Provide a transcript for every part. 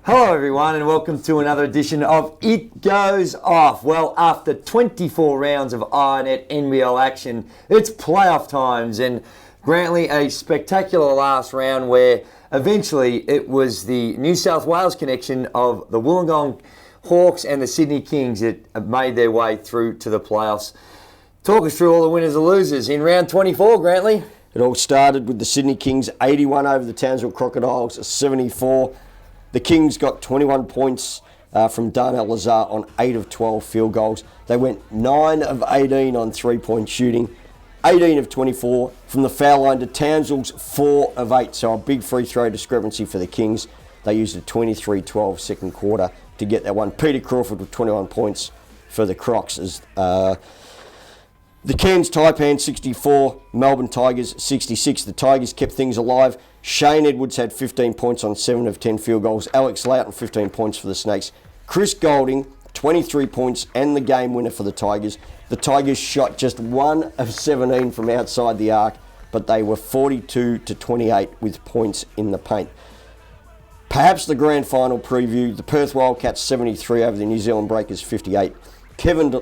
Hello everyone and welcome to another edition of It Goes Off. Well, after 24 rounds of iiNet NBL action, it's playoff times, and Grantley, a spectacular last round where eventually it was the New South Wales connection of the Wollongong Hawks and the Sydney Kings that made their way through to the playoffs. Talk us through all the winners and losers in round 24, Grantley. It all started with the Sydney Kings 81 over the Townsville Crocodiles 74. The Kings got 21 points from Darnell Lazar on 8 of 12 field goals. They went 9 of 18 on three-point shooting, 18 of 24 from the foul line to Townsville's 4 of 8. So a big free throw discrepancy for the Kings. They used a 23-12 second quarter to get that one. Peter Crawford with 21 points for the CROCS. The Cairns TAIPANS 64, Melbourne Tigers 66. The Tigers kept things alive. Shane Edwards had 15 points on 7 of 10 field goals. Alex Loughton 15 points for the Snakes. Chris Golding 23 points and the game winner for the Tigers. The Tigers shot just 1 of 17 from outside the arc, but they were 42-28 with points in the paint. Perhaps the grand final preview, the Perth Wildcats 73 over the New Zealand Breakers 58. Kevin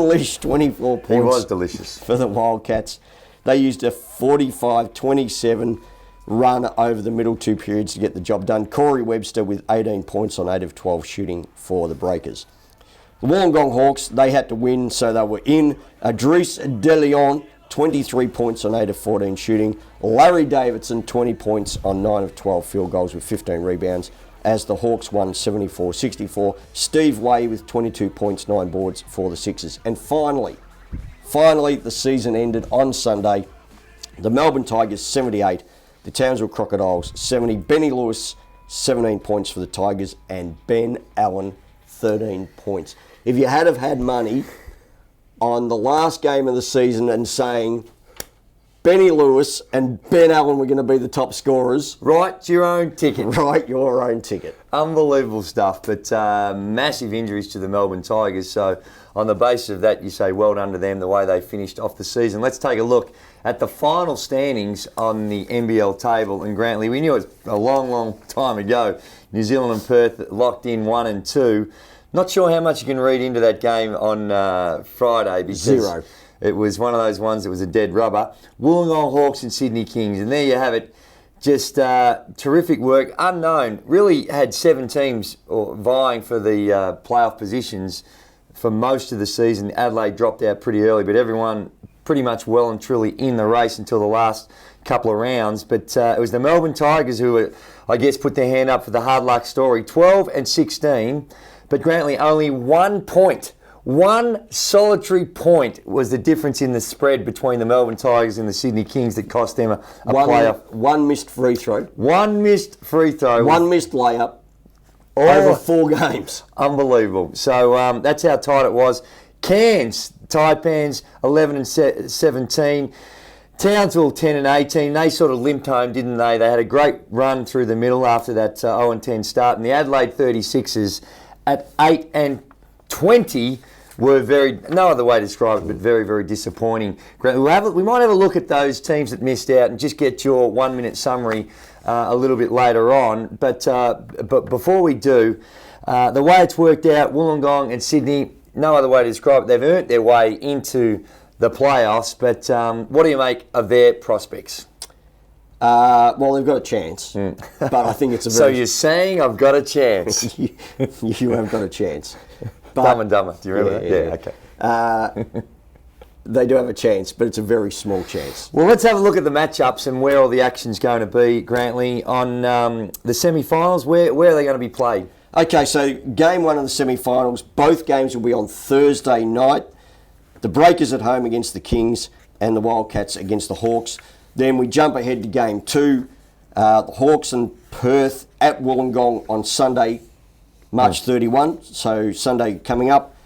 Lish 24 points. He was delicious. For the Wildcats. They used a 45-27 run over the middle two periods to get the job done. Corey Webster with 18 points on 8 of 12 shooting for the Breakers. The Wollongong Hawks, they had to win, so they were in. Dries De Leon, 23 points on 8 of 14 shooting. Larry Davidson, 20 points on 9 of 12 field goals with 15 rebounds, as the Hawks won 74-64. Steve Way with 22 points, 9 boards for the Sixers. And finally, the season ended on Sunday. The Melbourne Tigers 78, the Townsville Crocodiles 70. Benny Lewis 17 points for the Tigers, and Ben Allen 13 points. If you had have had money on the last game of the season and saying Benny Lewis and Ben Allen were going to be the top scorers, Write your own ticket. write your own ticket. Unbelievable stuff, but massive injuries to the Melbourne Tigers. So on the basis of that, you say well done to them, the way they finished off the season. Let's take a look at the final standings on the NBL table. And Grantley, we knew it a long, long time ago. New Zealand and Perth locked in 1 and 2. Not sure how much you can read into that game on Friday. Because 0. It was one of those ones that was a dead rubber. Wollongong Hawks and Sydney Kings. And there you have it. Just terrific work. Unknown. Really had 7 teams vying for the playoff positions for most of the season. Adelaide dropped out pretty early, but everyone pretty much well and truly in the race until the last couple of rounds. But it was the Melbourne Tigers who, I guess, put their hand up for the hard luck story. 12 and 16, but Grantley only 1 point. 1 solitary point was the difference in the spread between the Melbourne Tigers and the Sydney Kings that cost them a playoff. 1 missed free throw. 1 missed free throw. 1 missed layup. Over 4 games. Unbelievable. So that's how tight it was. Cairns, TAIPANS 11 and 17. Townsville 10 and 18. They sort of limped home, didn't they? They had a great run through the middle after that 0 and 10 start. And the Adelaide 36ers at 8 and 20 were no other way to describe it, but very, very disappointing. We might have a look at those teams that missed out and just get your 1-minute summary a little bit later on. But before we do, the way it's worked out, Wollongong and Sydney, no other way to describe it, they've earned their way into the playoffs. But what do you make of their prospects? Well, they've got a chance, but I think it's a very... So you're saying I've got a chance? you have got a chance. But, Dumb and Dumber, do you remember that? Yeah, okay. They do have a chance, but it's a very small chance. Well, let's have a look at the matchups and where all the action's going to be, Grantley, on the semi-finals. Where are they going to be played? Okay, so game 1 of the semi-finals, both games will be on Thursday night. The Breakers at home against the Kings and the Wildcats against the Hawks. Then we jump ahead to game 2, the Hawks and Perth at Wollongong on Sunday, March 31. So Sunday coming up.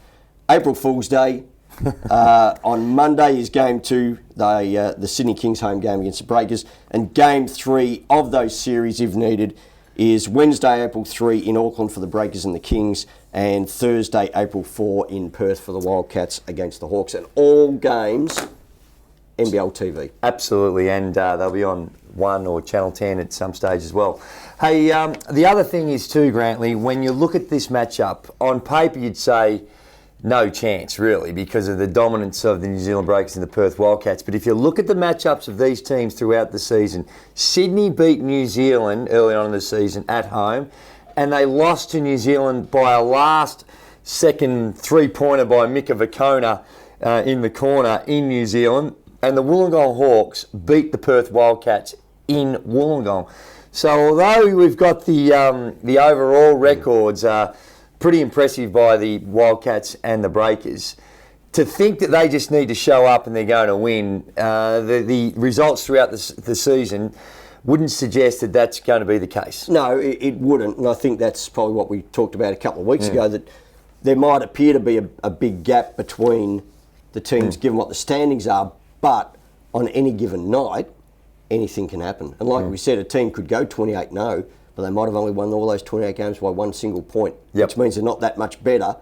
April Fool's Day. On Monday is game 2, the Sydney Kings home game against the Breakers. And game 3 of those series, if needed, is Wednesday, April 3 in Auckland for the Breakers and the Kings, and Thursday, April 4 in Perth for the Wildcats against the Hawks. And all games NBL TV. Absolutely, and they'll be on 1 or Channel 10 at some stage as well. Hey, the other thing is too, Grantley, when you look at this matchup, on paper you'd say no chance, really, because of the dominance of the New Zealand Breakers and the Perth Wildcats. But if you look at the matchups of these teams throughout the season, Sydney beat New Zealand early on in the season at home, and they lost to New Zealand by a last-second three-pointer by Mika Vakona in the corner in New Zealand. And the Wollongong Hawks beat the Perth Wildcats in Wollongong. So although we've got the overall records pretty impressive by the Wildcats and the Breakers, to think that they just need to show up and they're going to win, the results throughout the season wouldn't suggest that that's going to be the case. No, it wouldn't, and I think that's probably what we talked about a couple of weeks ago, that there might appear to be a big gap between the teams given what the standings are, but on any given night, anything can happen. And like we said, a team could go 28-0, but they might have only won all those 28 games by one single point, which means they're not that much better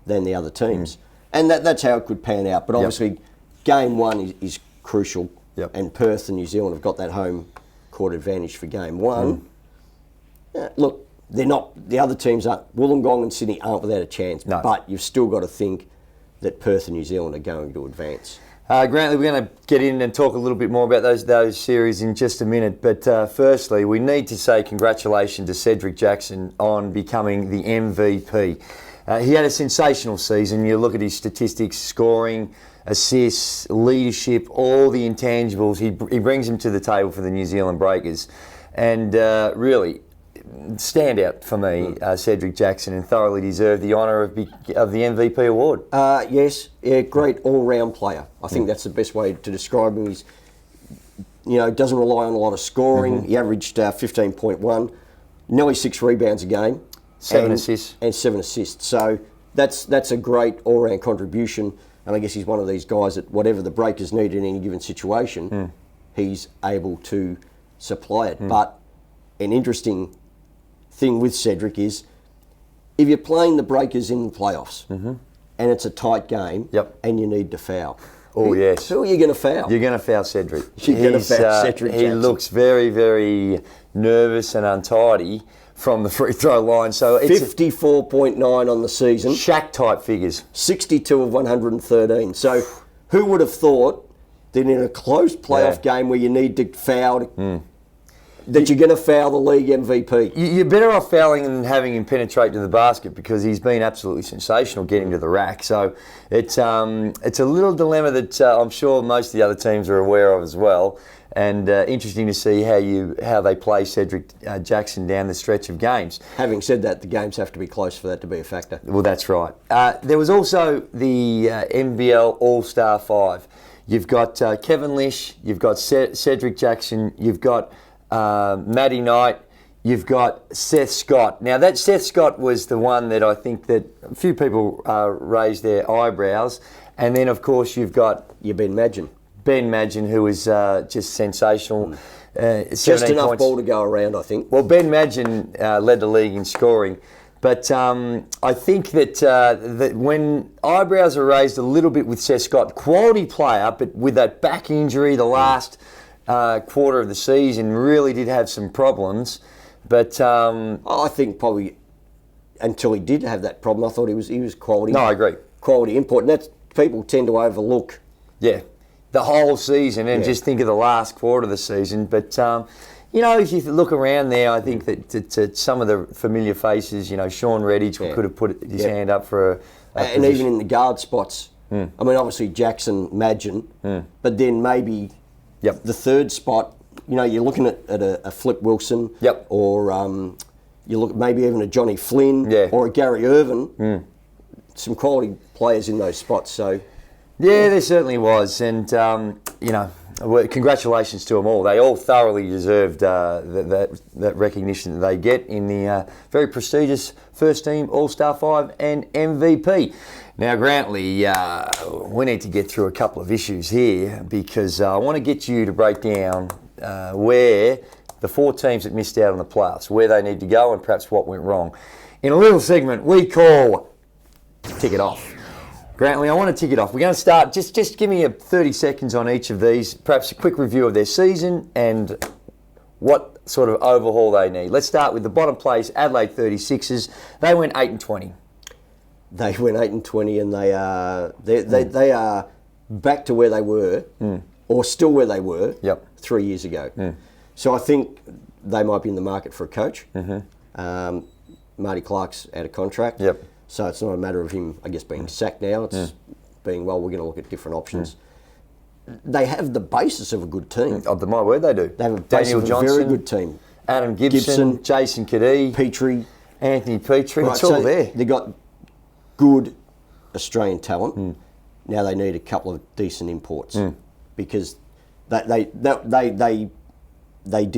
than the other teams. And that's how it could pan out. But obviously, game one is crucial, and Perth and New Zealand have got that home court advantage for game one. Look, they're not, the other teams aren't, Wollongong and Sydney aren't without a chance, but you've still got to think that Perth and New Zealand are going to advance. Grantley, we're going to get in and talk a little bit more about those series in just a minute. But firstly, we need to say congratulations to Cedric Jackson on becoming the MVP. He had a sensational season. You look at his statistics, scoring, assists, leadership, all the intangibles. He brings them to the table for the New Zealand Breakers. And really, standout for me, Cedric Jackson, and thoroughly deserved the honour of the MVP award. Yes, great all-round player. I think that's the best way to describe him. He's, doesn't rely on a lot of scoring. He averaged 15.1, nearly 6 rebounds a game. 7 assists. And 7 assists. So that's a great all-round contribution. And I guess he's one of these guys that whatever the Breakers need in any given situation, he's able to supply it. But an interesting thing with Cedric is if you're playing the Breakers in the playoffs and it's a tight game and you need to foul. Oh, yes. Who are you going to foul? You're going to foul Cedric. You're going to foul Cedric Jackson. He looks very, very nervous and untidy from the free throw line. So it's 54.9 on the season. Shaq type figures. 62 of 113. So who would have thought that in a close playoff game where you need to foul that you're going to foul the league MVP? You're better off fouling than having him penetrate to the basket, because he's been absolutely sensational getting to the rack. So it's a little dilemma that I'm sure most of the other teams are aware of as well. And interesting to see how they play Cedric Jackson down the stretch of games. Having said that, the games have to be close for that to be a factor. Well, that's right. There was also the NBL All-Star 5. You've got Kevin Lish, you've got Cedric Jackson, you've got Matty Knight, you've got Seth Scott. Now, that Seth Scott was the one that I think that a few people raised their eyebrows. And then, of course, you've got Ben Madgen, who was just sensational. Just enough ball to go around, I think. Well, Ben Madgen led the league in scoring. But I think that when eyebrows are raised a little bit with Seth Scott, quality player, but with that back injury the last quarter of the season, really did have some problems. But I think probably until he did have that problem, I thought he was quality. No, I agree. Quality import, and that's people tend to overlook. Yeah, the whole season and just think of the last quarter of the season. But if you look around there, I think that some of the familiar faces, Sean Redditch could have put his hand up for and even in the guard spots. I mean, obviously Jackson, Madgen, but then maybe the third spot. You're looking at a Flip Wilson, or you look maybe even a Johnny Flynn, or a Gary Irvin. Some quality players in those spots. So there certainly was, and congratulations to them all. They all thoroughly deserved that recognition that they get in the very prestigious First Team All-Star 5 and MVP. Now, Grantley, we need to get through a couple of issues here, because I want to get you to break down where the 4 teams that missed out on the playoffs, where they need to go, and perhaps what went wrong, in a little segment we call Tick It Off. Grantley, I want to tick it off. We're going to start, just give me 30 seconds on each of these, perhaps a quick review of their season and what sort of overhaul they need. Let's start with the bottom place, Adelaide 36ers. They went 8-20. They went 8-20, and they are back to where they were, or still where they were 3 years ago. So I think they might be in the market for a coach. Marty Clark's out of contract, so it's not a matter of him, I guess, being sacked now. It's being, well, we're going to look at different options. They have the basis of a good team. Oh, my word, they do. They have a basis of a very good team. Adam Gibson, Jason Kadee, Petrie, Anthony Petrie. It's all there. They got good Australian talent. Now they need a couple of decent imports because they did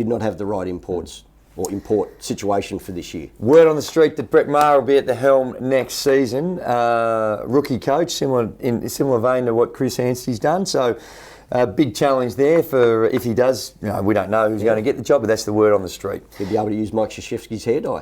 not have the right imports or import situation for this year. Word on the street that Brett Maher will be at the helm next season. Rookie coach, in similar vein to what Chris Anstey's done. So a big challenge there for if he does. We don't know who's going to get the job, but that's the word on the street. He'll be able to use Mike Krzyzewski's hair dye.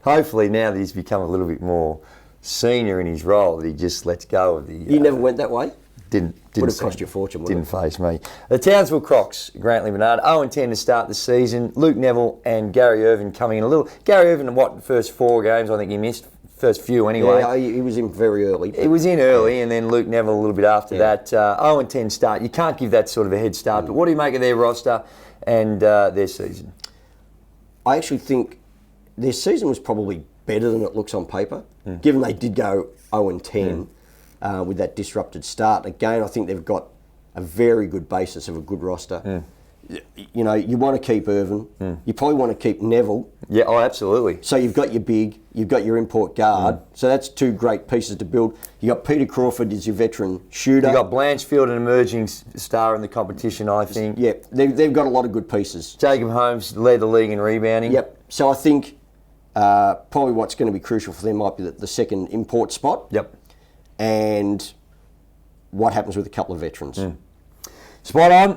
Hopefully now that he's become a little bit more senior in his role, that he just lets go of the... You never went that way? Didn't would have cost you a fortune, wouldn't it? Didn't face me. The Townsville Crocs, Grantley Bernard, 0-10 to start the season. Luke Neville and Gary Irvin coming in a little. Gary Irvin, first 4 games I think he missed? First few anyway. Yeah, he was in very early. He was in early, and then Luke Neville a little bit after that. 0-10 start. You can't give that sort of a head start, but what do you make of their roster and their season? I actually think their season was probably better than it looks on paper, given they did go 0-10 with that disrupted start. Again, I think they've got a very good basis of a good roster. You know, you want to keep Irvin. You probably want to keep Neville. Yeah, absolutely. So you've got your big, you've got your import guard. So that's 2 great pieces to build. You got Peter Crawford as your veteran shooter. You got Blanchfield, an emerging star in the competition, I think. Yeah, they've got a lot of good pieces. Jacob Holmes led the league in rebounding. Yep. So I think probably what's going to be crucial for them might be the second import spot. Yep. And what happens with a couple of veterans. Spot on.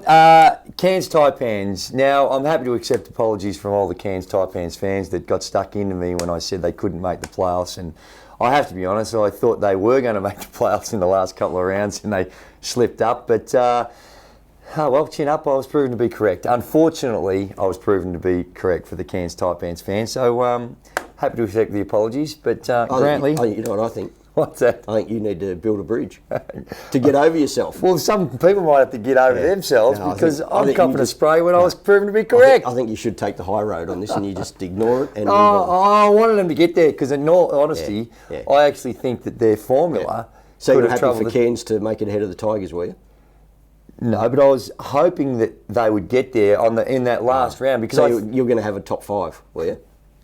Cairns Taipans. Now, I'm happy to accept apologies from all the Cairns Taipans fans that got stuck into me when I said they couldn't make the playoffs. And I have to be honest, I thought they were going to make the playoffs in the last couple of rounds and they slipped up. But, chin up, I was proven to be correct. Unfortunately, I was proven to be correct for the Cairns Taipans fans. So, happy to accept the apologies. But, Grantley... You know what I think? What's that? I think you need to build a bridge to get over yourself. Well, some people might have to get over themselves because I'm copping a spray when I was proven to be correct. I think you should take the high road on this and you just ignore it and move on. I wanted them to get there because in all honesty, I actually think that their formula... So you're happy for Cairns to make it ahead of the Tigers, were you? No, but I was hoping that they would get there in that last round because... So you're going to have a top 5, were you?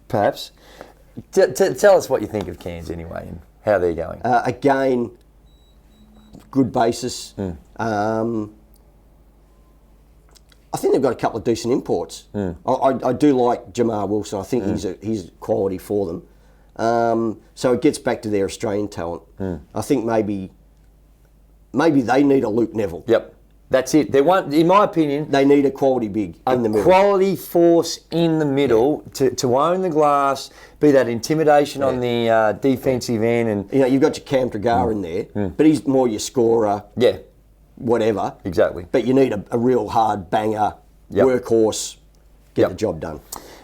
Perhaps. Tell us what you think of Cairns anyway. How they're going? Again, good basis. I think they've got a couple of decent imports. I do like Jamar Wilson. I think he's quality for them. So it gets back to their Australian talent. I think maybe they need a Luke Neville. Yep. That's it. They want, in my opinion, they need a quality big in the middle. A quality force in the middle to own the glass, be that intimidation on the defensive end, and you've got your Cam Dragar in there, but he's more your scorer. Yeah, whatever. Exactly. But you need a real hard banger, workhorse, get the job done.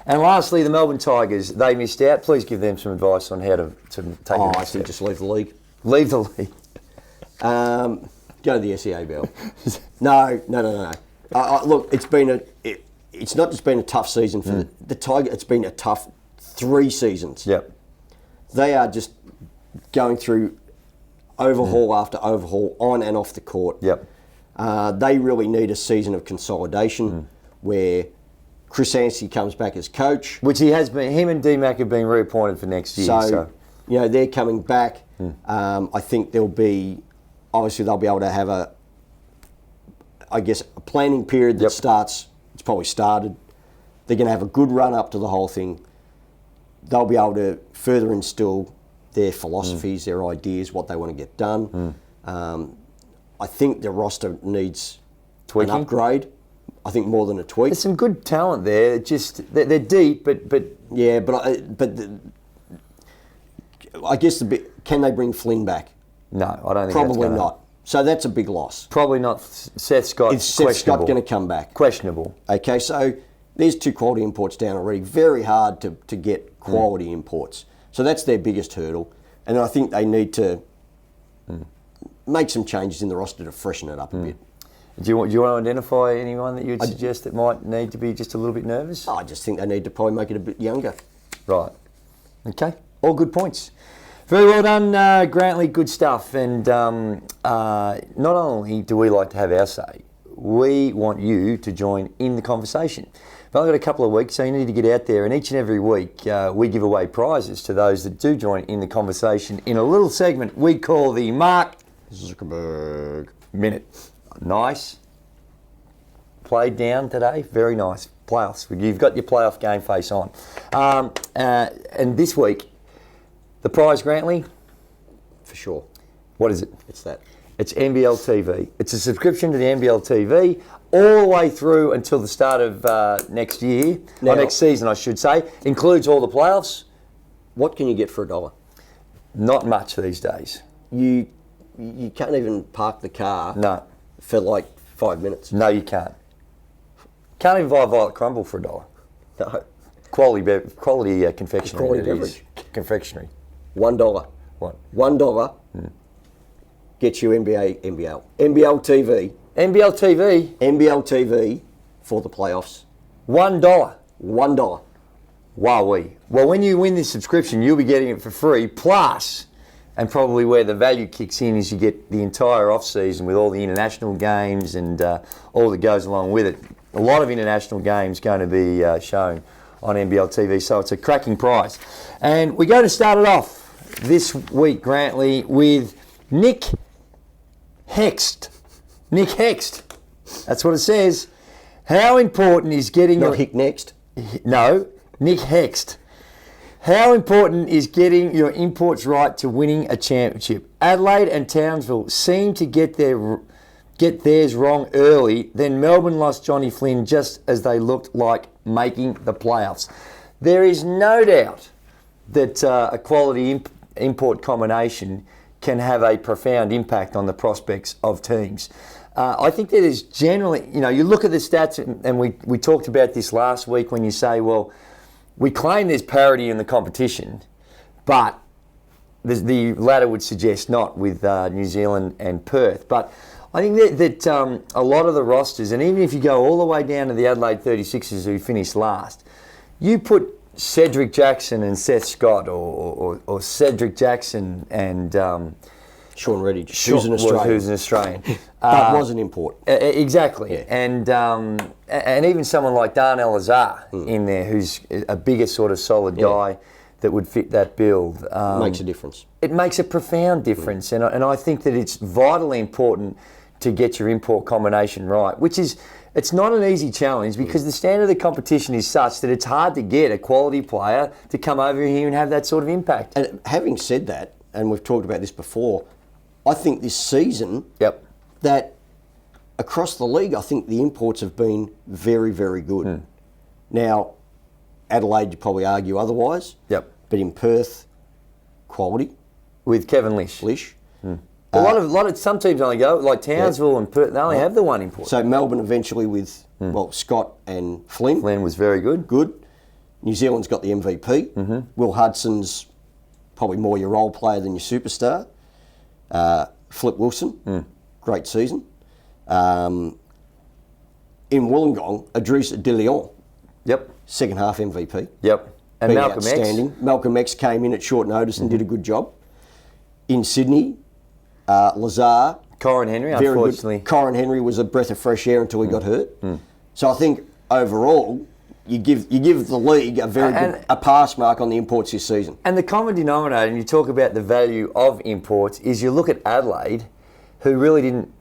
And lastly, the Melbourne Tigers. They missed out. Please give them some advice on how to take it. I think just leave the league. Leave the league. Go to the SEABL. No. Look, it's not just been a tough season for the Tiger. It's been a tough 3 seasons. Yep. They are just going through overhaul after overhaul on and off the court. Yep. They really need a season of consolidation where Chris Anstey comes back as coach. Which he has been. Him and D-Mac have been reappointed for next year. So they're coming back. I think there'll be... Obviously, they'll be able to have a planning period that starts, it's probably started. They're going to have a good run up to the whole thing. They'll be able to further instill their philosophies, their ideas, what they want to get done. I think the roster needs an upgrade. I think more than a tweak. There's some good talent there. They're deep, but yeah, I guess can they bring Flynn back? No, I don't think Probably that's not. So that's a big loss. Probably not. Seth Scott. Is Seth Scott going to come back? Questionable. Okay, so there's 2 quality imports down already. Very hard to get quality imports. So that's their biggest hurdle. And I think they need to make some changes in the roster to freshen it up a bit. Do you want to identify anyone that you'd suggest that might need to be just a little bit nervous? I just think they need to probably make it a bit younger. Right. Okay. All good points. Very well done, Grantley. Good stuff. And not only do we like to have our say, we want you to join in the conversation. We've only got a couple of weeks, so you need to get out there. And each and every week, we give away prizes to those that do join in the conversation in a little segment we call the Mark Zuckerberg Minute. Nice. Played down today. Very nice. Playoffs. You've got your playoff game face on. And this week, the prize, Grantley? For sure. What is it? It's that. It's NBL TV. It's a subscription to the NBL TV all the way through until the start of next year. Or next season, I should say. Includes all the playoffs. What can you get for $1? Not much these days. You can't even park the car. No. For like 5 minutes. No, you can't. Can't even buy a Violet Crumble for $1. No. Quality confectionery. Quality beverage. Confectionery. $1. What? $1 gets you NBL TV. NBL TV. NBL TV for the playoffs. $1. $1. Wowee. Well, when you win this subscription, you'll be getting it for free. Plus, and probably where the value kicks in is you get the entire off-season with all the international games and all that goes along with it. A lot of international games going to be shown on NBL TV, so it's a cracking prize. And we're going to start it off this week, Grantley, with Nick Hext. Nick Hext. That's what it says. How important is getting... Not Hick next? No, Nick Hext. How important is getting your imports right to winning a championship? Adelaide and Townsville seem to get theirs wrong early. Then Melbourne lost Johnny Flynn just as they looked like making the playoffs. There is no doubt that a quality import combination can have a profound impact on the prospects of teams. I think that is generally, you look at the stats, and we talked about this last week when you say, well, we claim there's parity in the competition, but the latter would suggest not with New Zealand and Perth. But I think that a lot of the rosters, and even if you go all the way down to the Adelaide 36ers who finished last, you put Cedric Jackson and Seth Scott or Cedric Jackson and... Sean Reddy, who's an Australian. Who's an Australian. But was an import. Exactly. Yeah. And even someone like Darnell Azar in there, who's a bigger sort of solid guy that would fit that build. Makes a difference. It makes a profound difference. And I think that it's vitally important to get your import combination right, which is, it's not an easy challenge because the standard of the competition is such that it's hard to get a quality player to come over here and have that sort of impact. And having said that, and we've talked about this before, I think this season that across the league, I think the imports have been very, very good. Now, Adelaide, you probably argue otherwise. Yep. But in Perth, quality. With Kevin Lish. A lot of some teams only go, like Townsville and Perth, they only have the one import. So Melbourne eventually with, Scott and Flynn. Flynn was very good. Good. New Zealand's got the MVP. Will Hudson's probably more your role player than your superstar. Flip Wilson, great season. In Wollongong, Idrissa De Leon. Yep. Second half MVP. Yep. And Malcolm outstanding. X. Malcolm X came in at short notice and did a good job. In Sydney, Lazar. Corin Henry, very unfortunately. Good. Corin Henry was a breath of fresh air until he got hurt. So I think overall, you give the league a very good pass mark on the imports this season. And the common denominator, and you talk about the value of imports, is you look at Adelaide, who really didn't,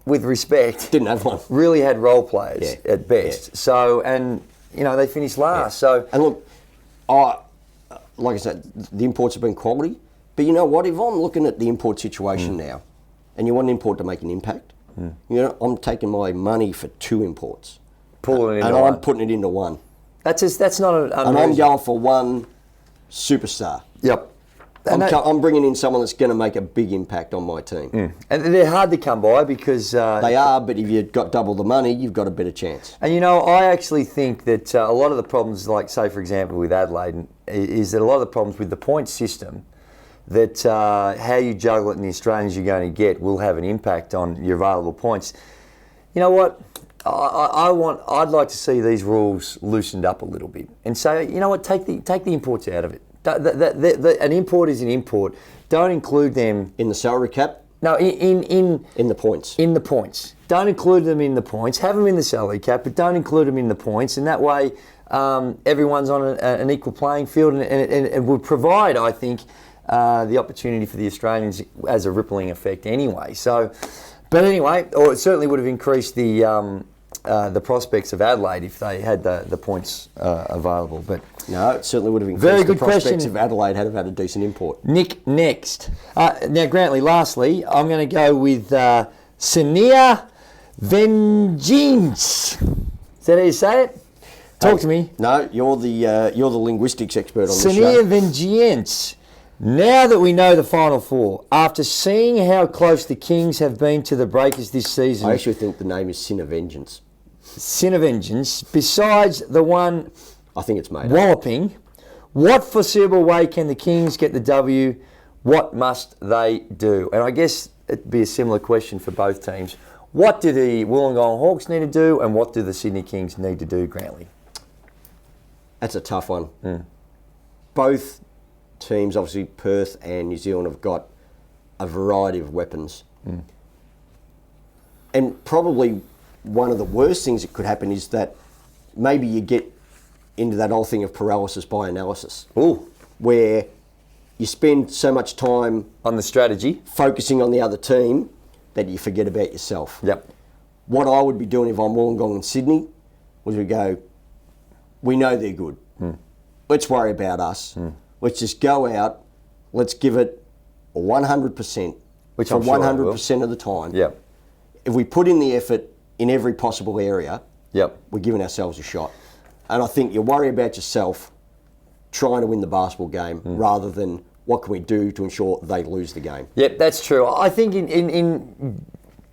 with respect, didn't have one. Really had role players at best. So, and they finished last. So, and look, like I said, the imports have been quality. But you know what? If I'm looking at the import situation now, and you want an import to make an impact, I'm taking my money for 2 imports. Pulling it into and one. I'm putting it into one. That's not an and I'm going for one superstar. Yep. I'm bringing in someone that's going to make a big impact on my team. And they're hard to come by because... they are, but if you've got double the money, you've got a better chance. And, I actually think that a lot of the problems, like, say, for example, with Adelaide, is that a lot of the problems with the point system, that how you juggle it and the Australians you're going to get will have an impact on your available points. You know what? I'd like to see these rules loosened up a little bit and say, you know what, take the imports out of it. An import is an import. Don't include them in the salary cap. No, in the points. In the points. Don't include them in the points. Have them in the salary cap, but don't include them in the points. And that way, everyone's on an equal playing field, and it would provide, I think, the opportunity for the Australians as a rippling effect anyway. So, but anyway, or it certainly would have increased the prospects of Adelaide if they had the points available. But no, it certainly would have increased very good the prospects question. if Adelaide had had a decent import. Nick, next. Now, Grantley, lastly, I'm going to go with Senia Vengeance. Is that how you say it? Talk to me. No, you're the linguistics expert on this show. Senia Vengeance. Now that we know the Final Four, after seeing how close the Kings have been to the Breakers this season... I actually think the name is Sin of Vengeance. Sin of Vengeance. Besides the one... I think it's made walloping, what foreseeable way can the Kings get the W? What must they do? And I guess it'd be a similar question for both teams. What do the Wollongong Hawks need to do, and what do the Sydney Kings need to do, Grantley? That's a tough one. Both teams, obviously Perth and New Zealand, have got a variety of weapons. And probably one of the worst things that could happen is that maybe you get into that whole thing of paralysis by analysis. Ooh. Where you spend so much time on the strategy, focusing on the other team, that you forget about yourself. Yep. What I would be doing if I'm Wollongong and Sydney was we go, we know they're good. Let's worry about us. Let's just go out. Let's give it 100%. Which for I'm sure 100% of the time. Yep. If we put in the effort in every possible area, Yep. we're giving ourselves a shot. And I think you worry about yourself trying to win the basketball game rather than what can we do to ensure they lose the game. Yep, that's true. I think in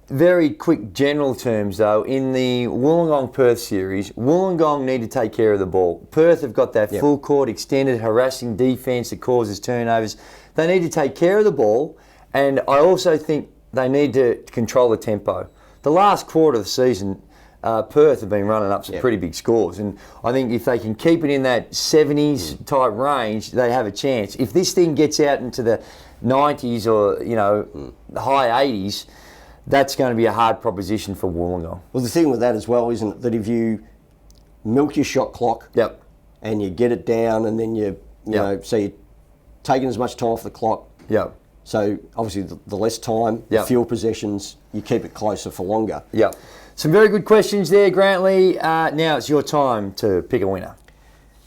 very quick general terms, though, in the Wollongong-Perth series, Wollongong need to take care of the ball. Perth have got that full court, extended, harassing defence that causes turnovers. They need to take care of the ball, and I also think they need to control the tempo. The last quarter of the season, Perth have been running up some pretty big scores, and I think if they can keep it in that 70s type range, they have a chance. If this thing gets out into the 90s or the high 80s, that's going to be a hard proposition for Wollongong. Well, the thing with that as well, isn't it, that if you milk your shot clock and you get it down, and then you know, so you're taking as much time off the clock. Yep. So obviously the less time, the fewer possessions, you keep it closer for longer. Yep. Some very good questions there, Grantley. Now it's your time to pick a winner.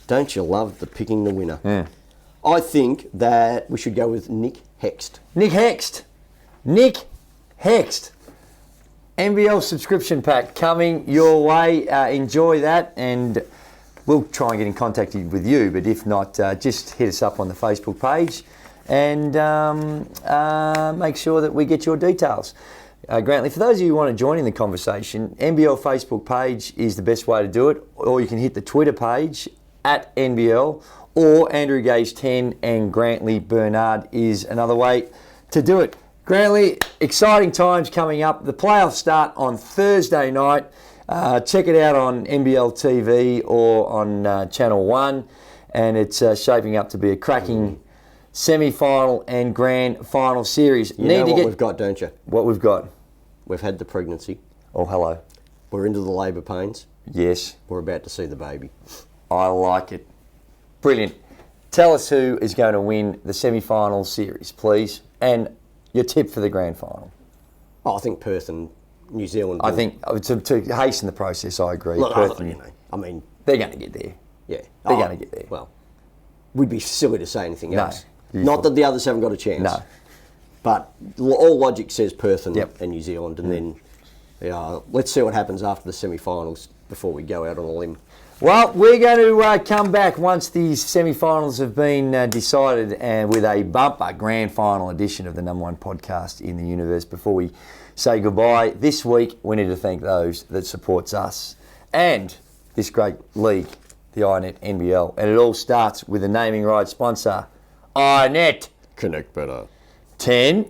Don't you love the picking the winner? I think that we should go with Nick Hext. Nick Hext. Nick Hext. NBL subscription pack coming your way. Enjoy that, and we'll try and get in contact with you, but if not, just hit us up on the Facebook page and make sure that we get your details. Grantley, for those of you who want to join in the conversation, NBL Facebook page is the best way to do it, or you can hit the Twitter page at NBL, or Andrew Gaze 10 and Grantley Bernard is another way to do it. Grantley, exciting times coming up. The playoffs start on Thursday night. Check it out on NBL TV or on Channel 1, and it's shaping up to be a cracking semi-final and grand final series. You know what we've got, don't you? What we've got? We've had the pregnancy. Oh, hello. We're into the labour pains. Yes. We're about to see the baby. I like it. Brilliant. Tell us who is going to win the semi-final series, please, and your tip for the grand final. Oh, I think Perth and New Zealand. I think to hasten the process, I agree. Look, Perth I mean, they're going to get there. Yeah, they're going to get there. Well, we'd be silly to say anything else. No. Not that the others haven't got a chance. No. But all logic says Perth and New Zealand, and then let's see what happens after the semi-finals before we go out on a limb. Well, we're going to come back once the semi-finals have been decided and with a bumper grand final edition of the number one podcast in the universe. Before we say goodbye, this week we need to thank those that supports us and this great league, the iiNet NBL. And it all starts with a naming rights sponsor, iiNet. Connect better. 10.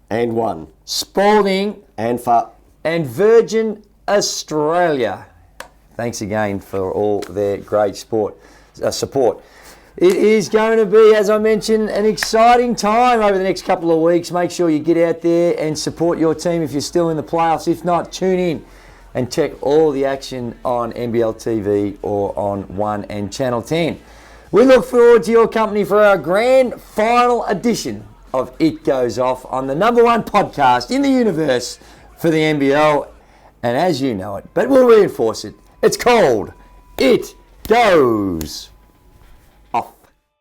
And 1. Spalding. And for. And Virgin Australia. Thanks again for all their great support. It is going to be, as I mentioned, an exciting time over the next couple of weeks. Make sure you get out there and support your team if you're still in the playoffs. If not, tune in and check all the action on NBL TV or on 1 and Channel 10. We look forward to your company for our grand final edition of It Goes Off on the number one podcast in the universe for the NBL. And as you know it, but we'll reinforce it, it's called It Goes